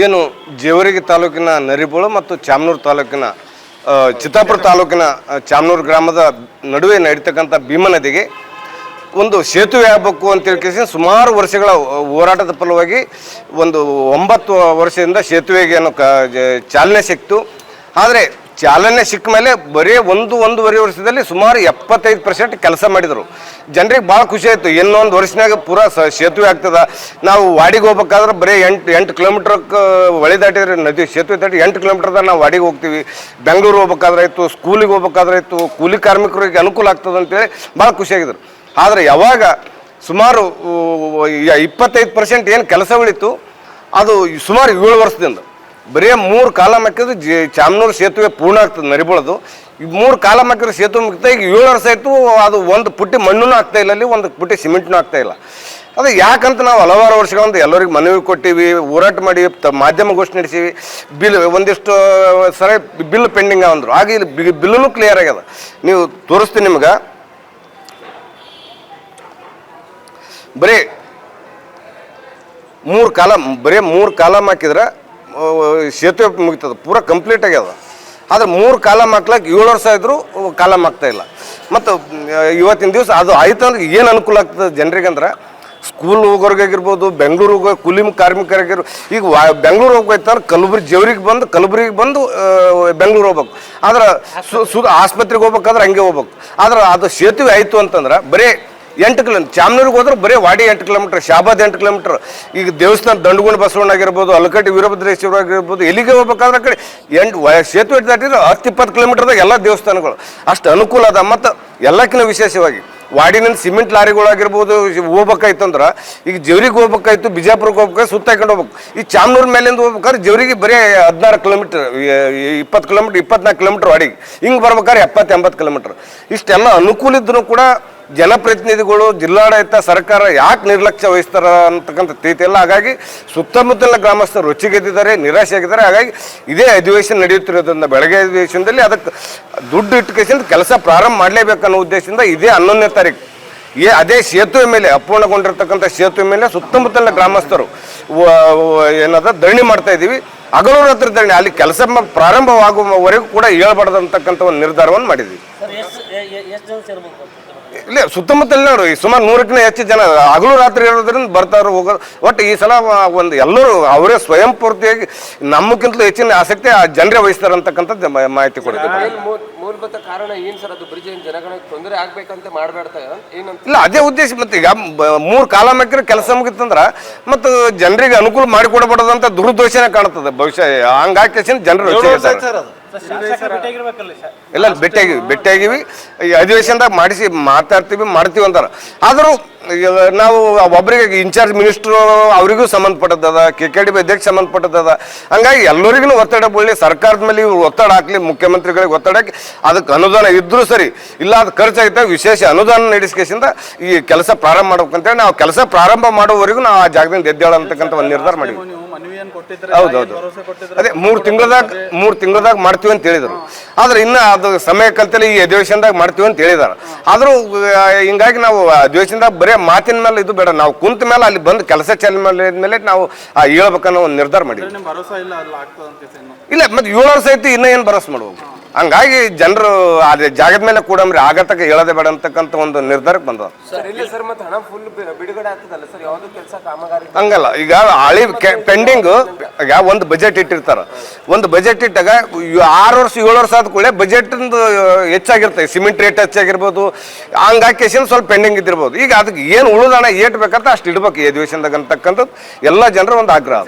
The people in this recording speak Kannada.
ಏನು ಜೇವರ್ಗಿ ತಾಲೂಕಿನ ನರಿಬೋಳು ಮತ್ತು ಚಾಮನೂರು ತಾಲೂಕಿನ ಚಿತ್ತಾಪುರ ತಾಲೂಕಿನ ಚಾಮನೂರು ಗ್ರಾಮದ ನಡುವೆ ನಡೀತಕ್ಕಂಥ ಭೀಮಾ ನದಿಗೆ ಒಂದು ಸೇತುವೆ ಆಗಬೇಕು ಅಂತೇಳಿ ಸುಮಾರು ವರ್ಷಗಳ ಹೋರಾಟದ ಫಲವಾಗಿ ಒಂದು 9 ವರ್ಷದಿಂದ ಸೇತುವೆಗೆ ಚಾಲನೆ ಸಿಕ್ತು. ಆದರೆ ಚಾಲನೆ ಸಿಕ್ಕ ಮೇಲೆ ಬರೀ ಒಂದೂವರೆ ವರ್ಷದಲ್ಲಿ ಸುಮಾರು 75% ಕೆಲಸ ಮಾಡಿದರು. ಜನರಿಗೆ ಭಾಳ ಖುಷಿ ಆಯಿತು. ಇನ್ನೊಂದು ವರ್ಷನಾಗ ಪೂರಾ ಸೇತುವೆ ಆಗ್ತದೆ. ನಾವು ವಾಡಿಗೆ ಹೋಗ್ಬೇಕಾದ್ರೆ ಬರೀ 8 ಕಿಲೋಮೀಟ್ರಕ್ಕೆ ಹೊಳೆ ದಾಟಿದ್ರೆ ನದಿ ಸೇತುವೆ ದಾಟಿ 8 ಕಿಲೋಮೀಟರ್ದಾಗ ನಾವು ವಾಡಿಗೆ ಹೋಗ್ತೀವಿ. ಬೆಂಗಳೂರು ಹೋಗ್ಬೇಕಾದ್ರೆ ಆಯಿತು, ಸ್ಕೂಲಿಗೆ ಹೋಗ್ಬೇಕಾದ್ರೆ ಆಯಿತು, ಕೂಲಿ ಕಾರ್ಮಿಕರಿಗೆ ಅನುಕೂಲ ಆಗ್ತದೆ ಅಂತೇಳಿ ಭಾಳ ಖುಷಿಯಾಗಿದ್ರು. ಆದರೆ ಯಾವಾಗ ಸುಮಾರು 25% ಏನು ಕೆಲಸ ಉಳಿತು ಅದು ಸುಮಾರು 7 ವರ್ಷದಿಂದ ಬರೀ 3 ಕಾಲಮ್ ಹಾಕಿದ್ರೆ ಚಾಮನೂರು ಸೇತುವೆ ಪೂರ್ಣ ಆಗ್ತದೆ. ನರಿಬೋಳದು 3 ಕಾಲಮ್ ಹಾಕಿದ್ರೆ ಸೇತುವೆ ಮುಗ್ತಾ. ಈಗ 7 ವರ್ಷ ಆಯಿತು, ಅದು ಒಂದು ಪುಟ್ಟಿ ಮಣ್ಣೂ ಆಗ್ತಾ ಇಲ್ಲ, ಅಲ್ಲಿ ಒಂದು ಪುಟ್ಟಿ ಸಿಮೆಂಟ್ನೂ ಆಗ್ತಾ ಇಲ್ಲ. ಅದು ಯಾಕಂತ ನಾವು ಹಲವಾರು ವರ್ಷಗಳಿಂದ ಎಲ್ಲರಿಗೆ ಮನವಿ ಕೊಟ್ಟಿವಿ, ಹೋರಾಟ ಮಾಡಿ ಮಾಧ್ಯಮಗೋಷ್ಠಿ ನಡೆಸೀವಿ. ಒಂದಿಷ್ಟು ಸರಿ ಬಿಲ್ ಪೆಂಡಿಂಗ್ ಅಂದರು. ಆಗ ಇಲ್ಲಿ ಬಿಲ್ಲೂ ಕ್ಲಿಯರ್ ಆಗ್ಯದ. ನೀವು ತೋರಿಸ್ತೀನಿ ನಿಮ್ಗೆ. ಬರೀ 3 ಕಾಲಮ್ ಹಾಕಿದ್ರೆ ಸೇತುವೆ ಮುಗಿತದೆ, ಪೂರ ಕಂಪ್ಲೀಟ್ ಆಗ್ಯದ. ಆದರೆ 3 ಕಾಲಮ್ ಹಾಕ್ಲಿಕ್ಕೆ 7 ವರ್ಷ ಇದ್ದರೂ ಕಾಲಮ್ ಆಗ್ತಾ ಇಲ್ಲ. ಮತ್ತು ಇವತ್ತಿನ ದಿವಸ ಅದು ಆಯ್ತು ಅಂದ್ರೆ ಏನು ಅನುಕೂಲ ಆಗ್ತದೆ ಜನರಿಗೆ ಅಂದ್ರೆ, ಸ್ಕೂಲ್ ಹೋಗೋರಿಗಾಗಿರ್ಬೋದು, ಬೆಂಗಳೂರು ಹೋಗೋ ಕೂಲಿ ಕಾರ್ಮಿಕರಾಗಿರ್ಬೋದು. ಈಗ ಬೆಂಗಳೂರು ಹೋಗ್ಬೇಕಂದ್ರೆ ಜೇವರ್ಗಿಗೆ ಬಂದು ಬೆಂಗಳೂರು ಹೋಗ್ಬೇಕು. ಆದ್ರೆ ಆಸ್ಪತ್ರೆಗೆ ಹೋಗ್ಬೇಕಾದ್ರೆ ಹಂಗೆ ಹೋಗ್ಬೇಕು. ಆದ್ರೆ ಅದು ಸೇತುವೆ ಆಯಿತು ಅಂತಂದ್ರೆ ಬರೀ 8 ಕಿಲೋಮೀಟರ್. ಚಾಮನೂರಿಗೆ ಹೋದ್ರೆ ಬರೀ ವಾಡಿ 8 ಕಿಲೋಮೀಟರ್, ಶಾಬಾದ್ 8 ಕಿಲೋಮೀಟರ್. ಈಗ ದೇವಸ್ಥಾನ ದಂಡಗುಂಡ ಬಸವಣ್ಣ ಆಗಿರ್ಬೋದು, ಅಲಕಟ್ಟಿ ವೀರಭದ್ರೇಶ್ವರ ಆಗಿರ್ಬೋದು, ಎಲ್ಲಿಗೆ ಹೋಗ್ಬೇಕಾದ್ರೆ ಕಡೆ ಸೇತುವೆ ದಾಟಿದ್ರೆ 10-20 ಕಿಲೋಮೀಟರ್ದಾಗ ಎಲ್ಲ ದೇವಸ್ಥಾನಗಳು ಅಷ್ಟು ಅನುಕೂಲ ಅದ. ಮತ್ತು ಎಲ್ಲಕ್ಕಿಂತ ವಿಶೇಷವಾಗಿ ವಾಡಿನಿಂದ ಸಿಮೆಂಟ್ ಲಾರಿಗಳಾಗಿರ್ಬೋದು ಹೋಗ್ಬೇಕಾಯ್ತಂದ್ರೆ, ಈಗ ಜೇವರಿಗೆ ಹೋಗ್ಬೇಕಾಯ್ತು, ಬಿಜಾಪುರಕ್ಕೆ ಹೋಗ್ಬೇಕಾದ್ರೆ ಸುತ್ತಾಕೊಂಡು ಹೋಗ್ಬೇಕು. ಈ ಚಾಮನೂರು ಮೇಲಿಂದ ಹೋಗ್ಬೇಕಾದ್ರೆ ಜೇವರಿಗೆ ಬರೀ 16 ಕಿಲೋಮೀಟರ್, 20 ಕಿಲೋಮೀಟರ್, 24 ಕಿಲೋಮೀಟರ್ ವಾಡಿಗೆ. ಹಿಂಗೆ ಬರ್ಬೇಕಾದ್ರೆ 70-80 ಕಿಲೋಮೀಟರ್. ಇಷ್ಟೆಲ್ಲ ಅನುಕೂಲ ಇದ್ರೂ ಕೂಡ ಜನಪ್ರತಿನಿಧಿಗಳು, ಜಿಲ್ಲಾಡಳಿತ, ಸರ್ಕಾರ ಯಾಕೆ ನಿರ್ಲಕ್ಷ್ಯ ವಹಿಸ್ತಾರ ಅಂತಕ್ಕಂಥ ರೀತಿಯಲ್ಲ. ಹಾಗಾಗಿ ಸುತ್ತಮುತ್ತಲಿನ ಗ್ರಾಮಸ್ಥರು ರೊಚ್ಚಿಗೆದ್ದಿದ್ದಾರೆ, ನಿರಾಶೆಯಾಗಿದ್ದಾರೆ. ಹಾಗಾಗಿ ಇದೇ ಅಧಿವೇಶನ ನಡೆಯುತ್ತಿರೋದ್ರಿಂದ ಬೆಳಗ್ಗೆ ಅಧಿವೇಶನದಲ್ಲಿ ಅದಕ್ಕೆ ದುಡ್ಡು ಇಟ್ಕೇಸಿಂದ ಕೆಲಸ ಪ್ರಾರಂಭ ಮಾಡಲೇಬೇಕನ್ನೋ ಉದ್ದೇಶದಿಂದ ಇದೇ 11ನೇ ತಾರೀಕು ಅದೇ ಸೇತುವೆ ಮೇಲೆ, ಅಪೂರ್ಣಗೊಂಡಿರ್ತಕ್ಕಂಥ ಸೇತುವೆ ಮೇಲೆ ಸುತ್ತಮುತ್ತಲಿನ ಗ್ರಾಮಸ್ಥರು ಏನದ ಧರಣಿ ಮಾಡ್ತಾ ಇದ್ದೀವಿ. ಹಗಲು ರಾತ್ರಿ ಧರಣಿ. ಅಲ್ಲಿ ಕೆಲಸ ಪ್ರಾರಂಭವಾಗುವವರೆಗೂ ಕೂಡ ಹೇಳ್ಬಾರ್ದಂತಕ್ಕಂಥ ಒಂದು ನಿರ್ಧಾರವನ್ನು ಮಾಡಿದ್ವಿ. ಇಲ್ಲ, ಸುತ್ತಮುತ್ತಲಿನ ಸುಮಾರು 100ಕ್ಕಿಂತ ಹೆಚ್ಚು ಜನ ಹಗಲು ರಾತ್ರಿ ಇರೋದ್ರಿಂದ ಬರ್ತಾರೋ ಹೋಗೋದು. ಒಟ್ಟು ಈ ಸಲ ಒಂದು ಎಲ್ಲರೂ ಅವರೇ ಸ್ವಯಂ ಪೂರ್ತಿಯಾಗಿ ನಮ್ಮಕ್ಕಿಂತಲೂ ಹೆಚ್ಚಿನ ಆಸಕ್ತಿ ಆ ಜನರೇ ವಹಿಸ್ತಾರೆ ಅಂತಕ್ಕಂಥದ್ದು ಮಾಹಿತಿ ಕೊಡ್ತೀವಿ. ಮೂಲಭೂತ ಕಾರಣ ಏನು ಸರ್? ಅದು ಬ್ರಿಡ್ಜ್ ಜನಗಳಿಗೆ ತೊಂದರೆ ಆಗ್ಬೇಕಂತ ಮಾಡಬೇಡ್ತಾ ಏನಂತ? ಇಲ್ಲ, ಅದೇ ಉದ್ದೇಶ. ಮತ್ತೆ ಈಗ 3 ಕಾಲಮ್ ಹಾಕಿದ್ರೆ ಕೆಲಸ ಮುಗಿತಂದ್ರೆ ಮತ್ತು ಜನರಿಗೆ ಅನುಕೂಲ ಮಾಡಿಕೊಡಬಾರ್ದಂತ ದುರುದ್ದೇಶನೇ ಕಾಣ್ತದೆ ಬಹುಶಃ. ಹಂಗಾಗಿ ಜನರು ಇಲ್ಲ ಭೇಟಿಯಾಗಿವಿ. ಈ ಅಧಿವೇಶನದಾಗ ಮಾಡ್ತೀವಿ ಅಂತಾರೆ. ಆದರೂ ನಾವು ಒಬ್ಬರಿಗೆ ಇನ್ಚಾರ್ಜ್ ಮಿನಿಸ್ಟ್ರು ಅವರಿಗೂ ಸಂಬಂಧಪಟ್ಟದ, KKDB ಅಧ್ಯಕ್ಷ ಸಂಬಂಧಪಟ್ಟದ. ಹಂಗಾಗಿ ಎಲ್ಲರಿಗೂ ಒತ್ತಡ ಬೀಳಿ, ಸರ್ಕಾರದ ಮೇಲೆ ಇವ್ರು ಒತ್ತಡ ಹಾಕ್ಲಿ, ಮುಖ್ಯಮಂತ್ರಿಗಳಿಗೆ ಒತ್ತಡ ಹಾಕಿ ಅದಕ್ಕೆ ಅನುದಾನ ಇದ್ರೂ ಸರಿ, ಇಲ್ಲ ಅದು ಖರ್ಚಾಗಿದ್ದ ವಿಶೇಷ ಅನುದಾನ ನಡೆಸ್ಕೇಸಿಂದ ಈ ಕೆಲಸ ಪ್ರಾರಂಭ ಮಾಡ್ಬೇಕಂತೇಳಿ ನಾವು ಕೆಲಸ ಪ್ರಾರಂಭ ಮಾಡೋವರೆಗೂ ನಾವು ಆ ಜಾಗದಿಂದ ಎದ್ದೇಳ ಅಂತಕ್ಕಂಥ ಒಂದು ನಿರ್ಧಾರ ಮಾಡಿದ್ವಿ. ಹೌದೌದು, ಅದೇ 3 ತಿಂಗಳದಾಗ ಮಾಡ್ತೀವಿ ಅಂತ ಹೇಳಿದರು. ಆದ್ರೆ ಇನ್ನು ಅದು ಸಮಯ ಕಲ್ತಲ್ಲಿ ಈ ಅಧಿವೇಶನದಾಗ ಮಾಡ್ತೀವಿ ಅಂತ ಹೇಳಿದಾರೆ. ಆದರೂ ಹಿಂಗಾಗಿ ನಾವು ಅಧಿವೇಶನದಾಗ ಬರೀ ಮಾತಿನ ಮೇಲೆ ಇದು ಬೇಡ, ನಾವು ಕುಂತ ಮೇಲೆ ಅಲ್ಲಿ ಬಂದು ಕೆಲಸ ಚಾಲನೆ ಮೇಲೆ ನಾವು ಹೇಳ್ಬೇಕನ್ನೋ ಒಂದು ನಿರ್ಧಾರ ಮಾಡಿದ್ವಿ. ಇಲ್ಲ, ಮತ್ತೆ 7 ವರ್ಷ ಐತಿ, ಇನ್ನೂ ಏನು ಭರವಸೆ ಮಾಡ್ಬೋದು. ಹಂಗಾಗಿ ಜನರು ಅದೇ ಜಾಗದ ಮೇಲೆ ಕೂಡ ಆಗತಕ್ಕ ಹೇಳೋದೇ ಬೇಡ ಅಂತಕ್ಕಂಥ ಒಂದು ನಿರ್ಧಾರಕ್ಕೆ ಬಂದವ. ಹಂಗಲ್ಲ, ಈಗ ಹಳಿ ಪೆಂಡಿಂಗ್ ಈಗ ಒಂದು ಬಜೆಟ್ ಇಟ್ಟಿರ್ತಾರ. ಒಂದು ಬಜೆಟ್ ಇಟ್ಟಾಗ 6 ವರ್ಷ 7 ವರ್ಷ ಆದ ಕೂಡಲೇ ಬಜೆಟ್ ಹೆಚ್ಚಾಗಿರ್ತದೆ, ಸಿಮೆಂಟ್ ರೇಟ್ ಹೆಚ್ಚಾಗಿರ್ಬೋದು. ಹಂಗಾಗಿ ಸ್ವಲ್ಪ ಪೆಂಡಿಂಗ್ ಇದ್ದಿರ್ಬೋದು. ಈಗ ಅದಕ್ಕೆ ಏನು ಉಳಿದಣ ಏಟ್ ಬೇಕಂತ ಅಷ್ಟು ಇಡ್ಬೇಕು ಈ ಅಧಿವೇಶನದಾಗ ಅಂತಕ್ಕಂಥದ್ದು ಎಲ್ಲ ಜನರ ಒಂದು ಆಗ್ರಹ.